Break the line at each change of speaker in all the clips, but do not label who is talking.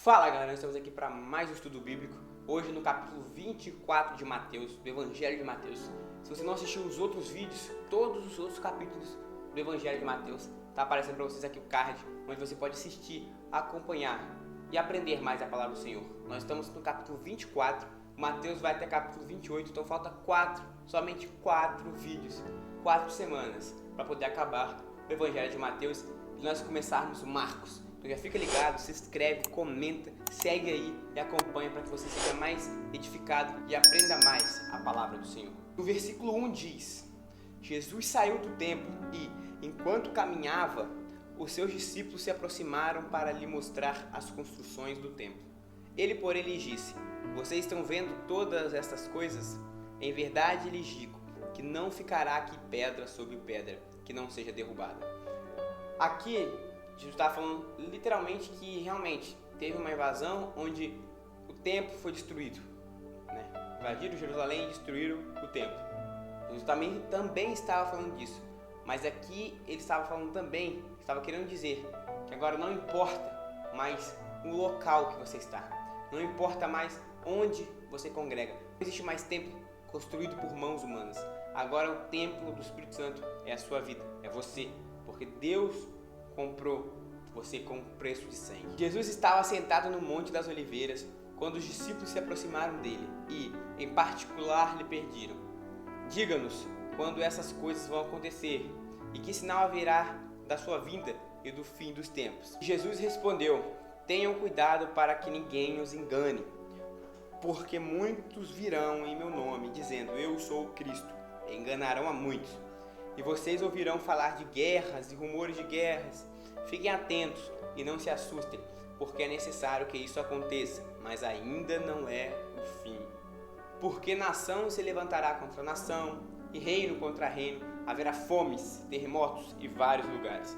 Fala galera, estamos aqui para mais um estudo bíblico, hoje no capítulo 24 de Mateus, do Evangelho de Mateus. Se você não assistiu os outros vídeos, todos os outros capítulos do Evangelho de Mateus, está aparecendo para vocês aqui o card, onde você pode assistir, acompanhar e aprender mais a palavra do Senhor. Nós estamos no capítulo 24, Mateus vai até capítulo 28, então falta somente 4 vídeos, 4 semanas, para poder acabar o Evangelho de Mateus e nós começarmos Marcos. Então já fica ligado, se inscreve, comenta, segue aí e acompanha para que você seja mais edificado e aprenda mais a palavra do Senhor. O versículo 1 diz: Jesus saiu do templo e, enquanto caminhava, os seus discípulos se aproximaram para lhe mostrar as construções do templo. Ele, porém, lhes disse: vocês estão vendo todas estas coisas? Em verdade lhes digo que não ficará aqui pedra sobre pedra que não seja derrubada. Aqui Jesus está falando literalmente que realmente teve uma invasão onde o templo foi destruído, né? Invadiram Jerusalém e destruíram o templo. Jesus também estava falando disso, mas aqui ele estava querendo dizer que agora não importa mais o local que você está, não importa mais onde você congrega, não existe mais templo construído por mãos humanas. Agora o templo do Espírito Santo é a sua vida, é você, porque Deus comprou você com um preço de sangue. Jesus estava sentado no Monte das Oliveiras quando os discípulos se aproximaram dele e, em particular, lhe pediram: diga-nos quando essas coisas vão acontecer e que sinal haverá da sua vinda e do fim dos tempos. Jesus respondeu: tenham cuidado para que ninguém os engane, porque muitos virão em meu nome dizendo: eu sou o Cristo, e enganarão a muitos. E vocês ouvirão falar de guerras e rumores de guerras. Fiquem atentos e não se assustem, porque é necessário que isso aconteça, mas ainda não é o fim. Porque nação se levantará contra nação e reino contra reino, haverá fomes, terremotos e vários lugares.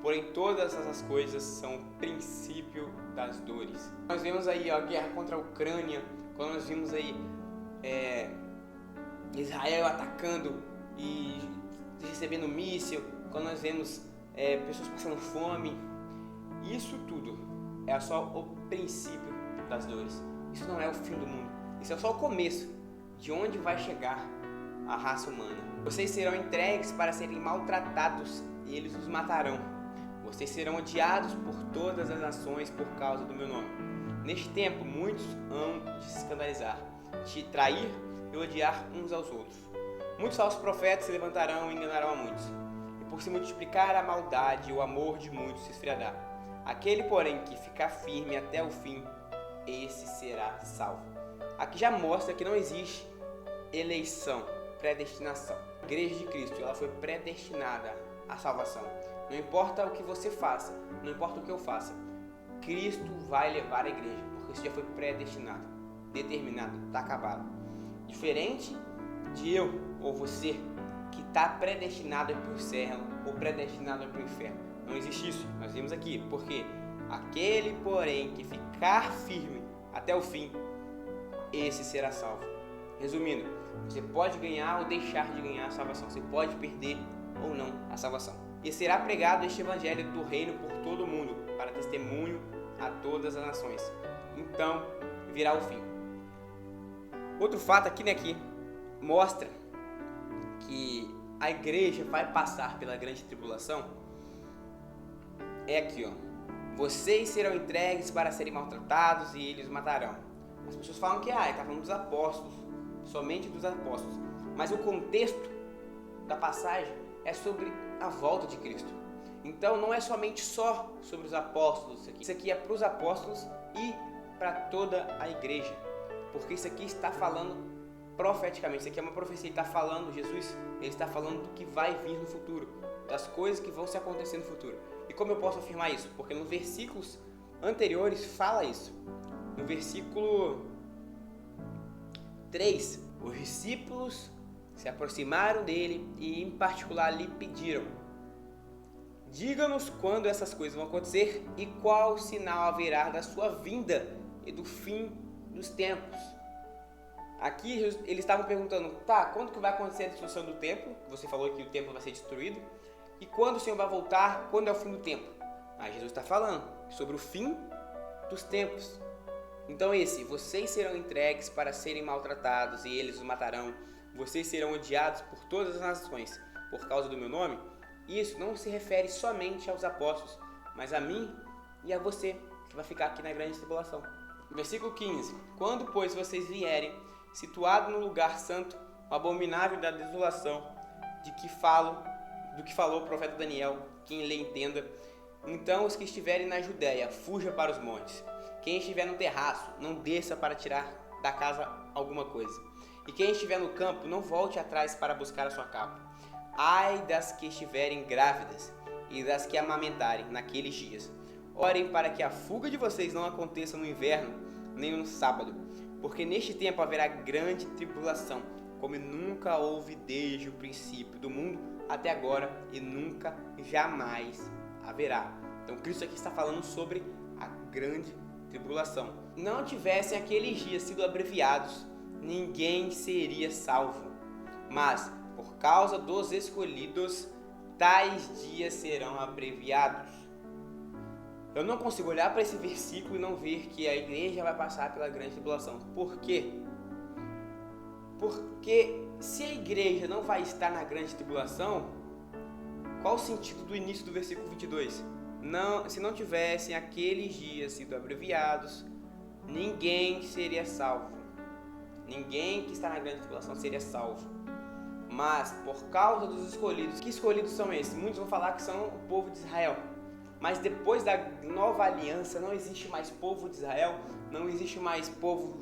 Porém todas essas coisas são o princípio das dores. Nós vemos aí a guerra contra a Ucrânia, quando nós vimos aí Israel atacando e recebendo míssil, quando nós vemos pessoas passando fome. Isso tudo é só o princípio das dores. Isso não é o fim do mundo. Isso é só o começo de onde vai chegar a raça humana. Vocês serão entregues para serem maltratados e eles os matarão. Vocês serão odiados por todas as nações por causa do meu nome. Neste tempo, muitos hão de se escandalizar, de trair e odiar uns aos outros. Muitos falsos profetas se levantarão e enganarão a muitos. E por se multiplicar a maldade, o amor de muitos se esfriará. Aquele, porém, que ficar firme até o fim, esse será salvo. Aqui já mostra que não existe eleição, predestinação. A Igreja de Cristo, ela foi predestinada à salvação. Não importa o que você faça, não importa o que eu faça, Cristo vai levar a igreja, porque isso já foi predestinado, determinado, está acabado. Diferente de eu ou você, que está predestinado para o céu ou predestinado para o inferno. Não existe isso, nós vimos aqui, porque aquele, porém, que ficar firme até o fim, esse será salvo. Resumindo, você pode ganhar ou deixar de ganhar a salvação, você pode perder ou não a salvação. E será pregado este evangelho do reino por todo o mundo, para testemunho a todas as nações. Então virá o fim. Outro fato aqui, que mostra que a igreja vai passar pela grande tribulação é aqui, vocês serão entregues para serem maltratados e eles matarão. As pessoas falam que está falando dos apóstolos, somente dos apóstolos, mas o contexto da passagem é sobre a volta de Cristo. Então não é somente só sobre os apóstolos, isso aqui é para os apóstolos e para toda a igreja, porque isso aqui está falando profeticamente, isso aqui é uma profecia, ele está falando, Jesus, ele está falando do que vai vir no futuro, das coisas que vão se acontecer no futuro. E como eu posso afirmar isso? Porque nos versículos anteriores fala isso. No versículo 3, os discípulos se aproximaram dele e em particular lhe pediram: diga-nos quando essas coisas vão acontecer e qual sinal haverá da sua vinda e do fim dos tempos. Aqui eles estavam perguntando, quando que vai acontecer a destruição do templo? Você falou que o templo vai ser destruído. E quando o Senhor vai voltar? Quando é o fim do tempo? Aí Jesus está falando sobre o fim dos tempos. Então vocês serão entregues para serem maltratados e eles os matarão. Vocês serão odiados por todas as nações por causa do meu nome. Isso não se refere somente aos apóstolos, mas a mim e a você, que vai ficar aqui na grande tribulação. Versículo 15. Quando, pois, vocês vierem, situado no lugar santo, o abominável da desolação, do que falou o profeta Daniel, quem lê entenda. Então os que estiverem na Judéia, fuja para os montes. Quem estiver no terraço, não desça para tirar da casa alguma coisa. E quem estiver no campo, não volte atrás para buscar a sua capa. Ai das que estiverem grávidas e das que amamentarem naqueles dias. Orem para que a fuga de vocês não aconteça no inverno, nem no sábado, porque neste tempo haverá grande tribulação, como nunca houve desde o princípio do mundo até agora e nunca jamais haverá. Então Cristo aqui está falando sobre a grande tribulação. Não tivessem aqueles dias sido abreviados, ninguém seria salvo. Mas, por causa dos escolhidos, tais dias serão abreviados. Eu não consigo olhar para esse versículo e não ver que a igreja vai passar pela grande tribulação. Por quê? Porque se a igreja não vai estar na grande tribulação, qual o sentido do início do versículo 22? Se não tivessem aqueles dias sido abreviados, ninguém seria salvo. Ninguém que está na grande tribulação seria salvo. Mas por causa dos escolhidos, que escolhidos são esses? Muitos vão falar que são o povo de Israel. Mas depois da nova aliança não existe mais povo de Israel, não existe mais povo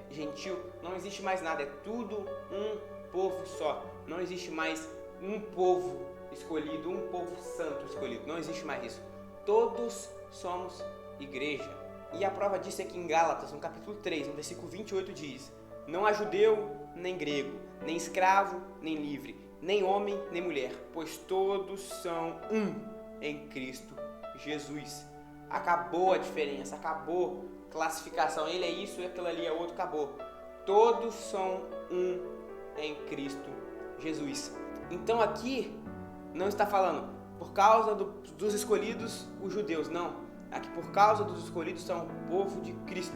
gentil, não existe mais nada, é tudo um povo só. Não existe mais um povo escolhido, um povo santo escolhido, não existe mais isso. Todos somos igreja. E a prova disso é que em Gálatas, no capítulo 3, no versículo 28 diz: não há judeu nem grego, nem escravo nem livre, nem homem nem mulher, pois todos são um em Cristo Jesus. Acabou a diferença, acabou a classificação, ele é isso e aquilo ali é outro, acabou. Todos são um em Cristo Jesus. Então aqui não está falando por causa dos escolhidos os judeus, não. Aqui por causa dos escolhidos são o povo de Cristo,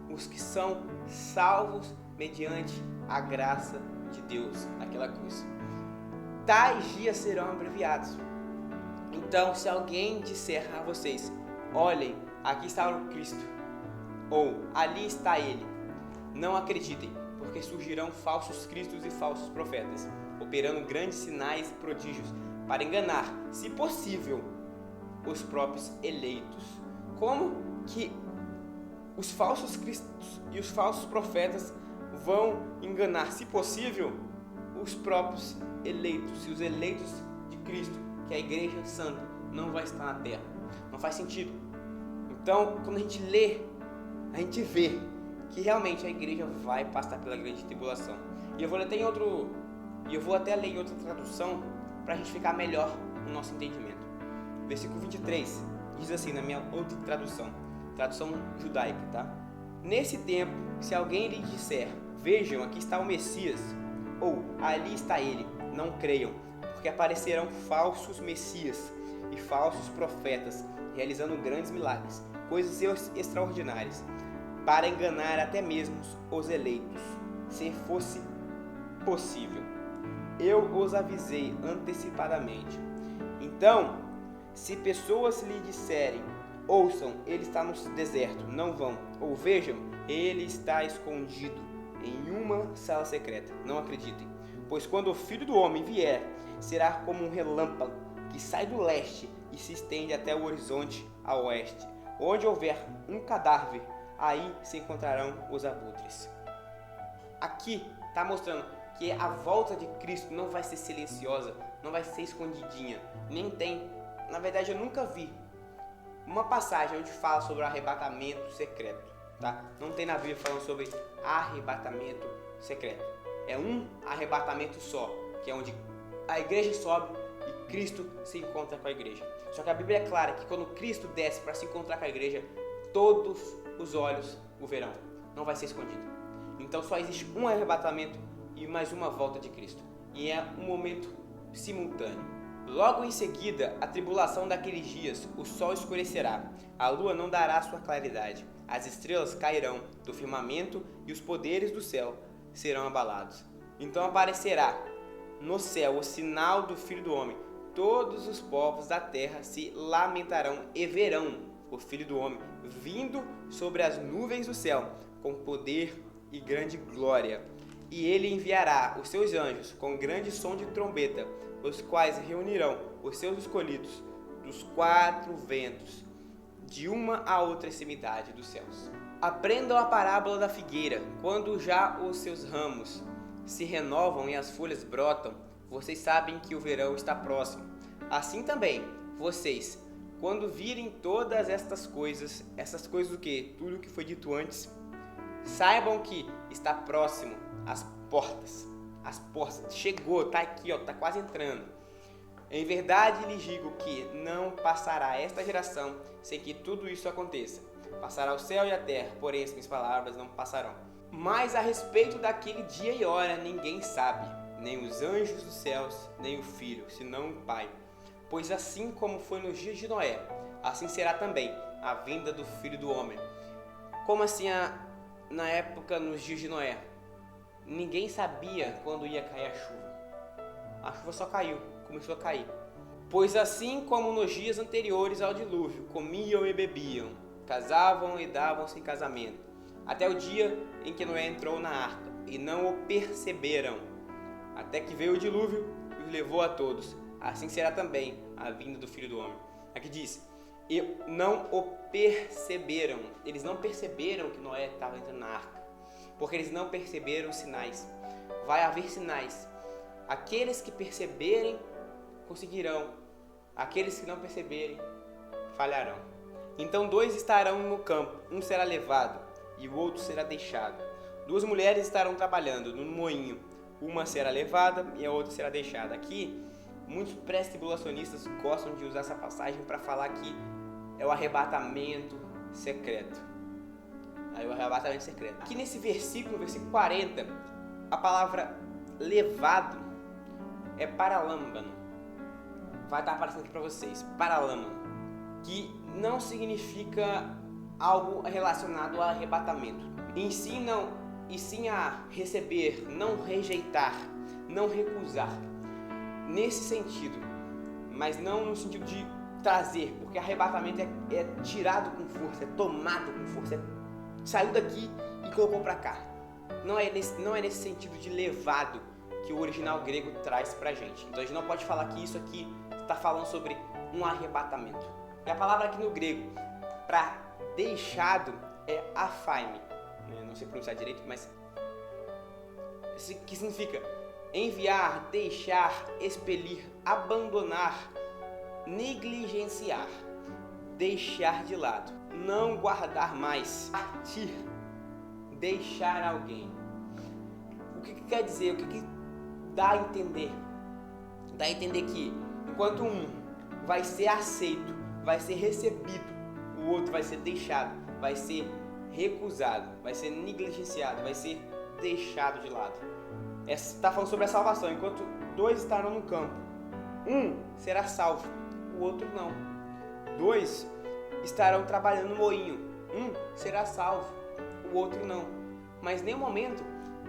os que são salvos mediante a graça de Deus naquela cruz. Tais dias serão abreviados. Então, se alguém disser a vocês: olhem, aqui está o Cristo, ou ali está ele, não acreditem, porque surgirão falsos cristos e falsos profetas, operando grandes sinais e prodígios, para enganar, se possível, os próprios eleitos. Como que os falsos cristos e os falsos profetas vão enganar, se possível, os próprios eleitos? E os eleitos de Cristo, que a igreja santa não vai estar na terra. Não faz sentido. Então, quando a gente lê, a gente vê que realmente a igreja vai passar pela grande tribulação. E eu vou até ler em outra tradução para a gente ficar melhor no nosso entendimento. Versículo 23 diz assim, na minha outra tradução judaica, tá? Nesse tempo, se alguém lhe disser: vejam, aqui está o Messias, ou ali está ele, não creiam, porque aparecerão falsos messias e falsos profetas, realizando grandes milagres, coisas extraordinárias, para enganar até mesmo os eleitos, se fosse possível. Eu os avisei antecipadamente. Então, se pessoas lhe disserem: ouçam, ele está no deserto, não vão, ou vejam, ele está escondido em uma sala secreta, não acreditem. Pois quando o Filho do Homem vier, será como um relâmpago que sai do leste e se estende até o horizonte a oeste. Onde houver um cadáver, aí se encontrarão os abutres. Aqui está mostrando que a volta de Cristo não vai ser silenciosa, não vai ser escondidinha, nem tem. Na verdade, eu nunca vi uma passagem onde fala sobre o arrebatamento secreto, tá? Não tem na Bíblia falando sobre arrebatamento secreto. É um arrebatamento só, que é onde a igreja sobe e Cristo se encontra com a igreja. Só que a Bíblia é clara que quando Cristo desce para se encontrar com a igreja, todos os olhos o verão. Não vai ser escondido. Então só existe um arrebatamento e mais uma volta de Cristo. E é um momento simultâneo. Logo em seguida, a tribulação daqueles dias, o sol escurecerá, a lua não dará sua claridade, as estrelas cairão do firmamento e os poderes do céu serão abalados. Então aparecerá no céu o sinal do Filho do Homem. Todos os povos da terra se lamentarão e verão o Filho do Homem vindo sobre as nuvens do céu, com poder e grande glória. E ele enviará os seus anjos com grande som de trombeta, os quais reunirão os seus escolhidos dos quatro ventos, de uma a outra extremidade dos céus. Aprendam a parábola da figueira. Quando já os seus ramos se renovam e as folhas brotam, vocês sabem que o verão está próximo. Assim também, vocês, quando virem todas estas coisas o que? Tudo o que foi dito antes, saibam que está próximo as portas. As portas, chegou, está aqui, está quase entrando. Em verdade lhes digo que não passará esta geração sem que tudo isso aconteça. Passará o céu e a terra, porém as minhas palavras não passarão. Mas a respeito daquele dia e hora ninguém sabe, nem os anjos dos céus, nem o Filho, senão o Pai. Pois assim como foi nos dias de Noé, assim será também a vinda do Filho do Homem. Como assim na época, nos dias de Noé? Ninguém sabia quando ia cair a chuva. A chuva só caiu, começou a cair. Pois assim como nos dias anteriores ao dilúvio, comiam e bebiam, casavam e davam-se em casamento, até o dia em que Noé entrou na arca, e não o perceberam, até que veio o dilúvio e os levou a todos. Assim será também a vinda do Filho do Homem. Aqui diz, e não o perceberam. Eles não perceberam que Noé estava entrando na arca, porque eles não perceberam os sinais. Vai haver sinais. Aqueles que perceberem conseguirão. Aqueles que não perceberem falharão. Então 2 estarão no campo, um será levado e o outro será deixado. 2 mulheres estarão trabalhando no moinho, uma será levada e a outra será deixada. Aqui, muitos pré-tribulacionistas gostam de usar essa passagem para falar que é o arrebatamento secreto. Aí o arrebatamento secreto. Aqui nesse versículo, no versículo 40, a palavra levado é paralâmbano. Vai estar aparecendo aqui para vocês, paralâmbano, que não significa algo relacionado ao arrebatamento. Ensinam e sim a receber, não rejeitar, não recusar. Nesse sentido, mas não no sentido de trazer, porque arrebatamento é tirado com força, é tomado com força, saiu daqui e colocou para cá. Não é nesse sentido de levado que o original grego traz pra gente. Então a gente não pode falar que isso aqui está falando sobre um arrebatamento. E a palavra aqui no grego para deixado é aphaime. Não sei pronunciar direito, mas que significa enviar, deixar, expelir, abandonar, negligenciar, deixar de lado, não guardar mais, partir, deixar alguém. O que quer dizer? O que dá a entender? Dá a entender que enquanto um vai ser aceito, vai ser recebido, o outro vai ser deixado, vai ser recusado, vai ser negligenciado, vai ser deixado de lado. Está falando sobre a salvação. Enquanto 2 estarão no campo, um será salvo, o outro não. 2 estarão trabalhando no moinho, um será salvo, o outro não. Mas em nenhum momento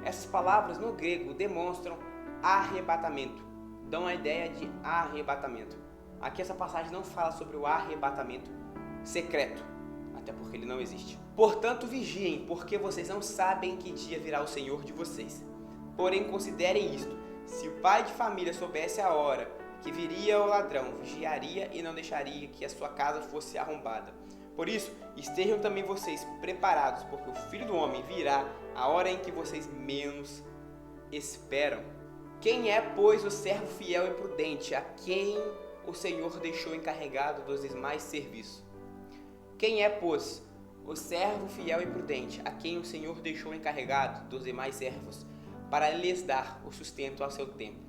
essas palavras no grego demonstram arrebatamento, dão a ideia de arrebatamento. Aqui essa passagem não fala sobre o arrebatamento secreto, até porque ele não existe. Portanto, vigiem, porque vocês não sabem que dia virá o Senhor de vocês. Porém, considerem isto: se o pai de família soubesse a hora que viria o ladrão, vigiaria e não deixaria que a sua casa fosse arrombada. Por isso, estejam também vocês preparados, porque o Filho do Homem virá a hora em que vocês menos esperam. Quem é, pois, o servo fiel e prudente, a quem o Senhor deixou encarregado dos demais serviços? Quem é, pois, o servo fiel e prudente, a quem o Senhor deixou encarregado dos demais servos, para lhes dar o sustento ao seu tempo?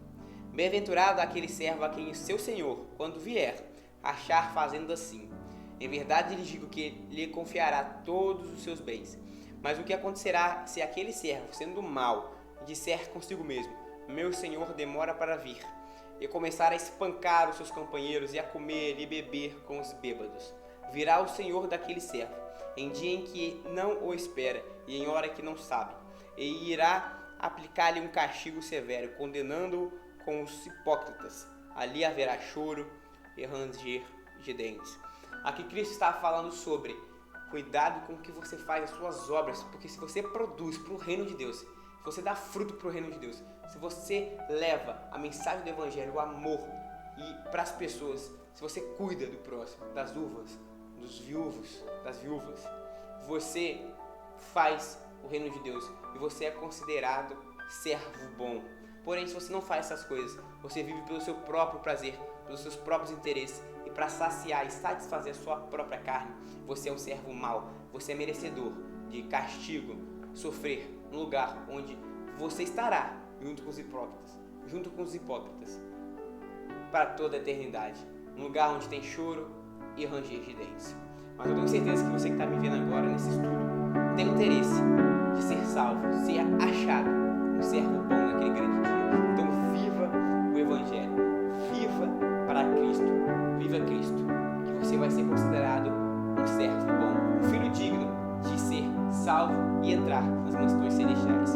Bem-aventurado aquele servo a quem o seu Senhor, quando vier, achar fazendo assim. Em verdade lhes digo que lhe confiará todos os seus bens. Mas o que acontecerá se aquele servo, sendo mau, disser consigo mesmo: meu Senhor demora para vir? e começar a espancar os seus companheiros e a comer e beber com os bêbados. Virá o Senhor daquele servo, em dia em que não o espera e em hora que não sabe, e irá aplicar-lhe um castigo severo, condenando-o com os hipócritas. Ali haverá choro e ranger de dentes. Aqui Cristo está falando sobre cuidado com o que você faz, as suas obras, porque se você produz para o reino de Deus, se você dá fruto para o reino de Deus, se você leva a mensagem do Evangelho, o amor e para as pessoas, se você cuida do próximo, das uvas, dos viúvos, das viúvas, você faz o reino de Deus e você é considerado servo bom. Porém, se você não faz essas coisas, você vive pelo seu próprio prazer, pelos seus próprios interesses e para saciar e satisfazer a sua própria carne, você é um servo mau, você é merecedor de castigo, sofrer no lugar onde você estará junto com os hipócritas, para toda a eternidade, um lugar onde tem choro e ranger de dentes. Mas eu tenho certeza que você que está me vendo agora nesse estudo tem interesse de ser salvo, ser achado um servo bom naquele grande dia. Então viva o Evangelho, viva para Cristo, viva Cristo, que você vai ser considerado um servo bom, um filho digno de ser salvo e entrar nas mansões celestiais.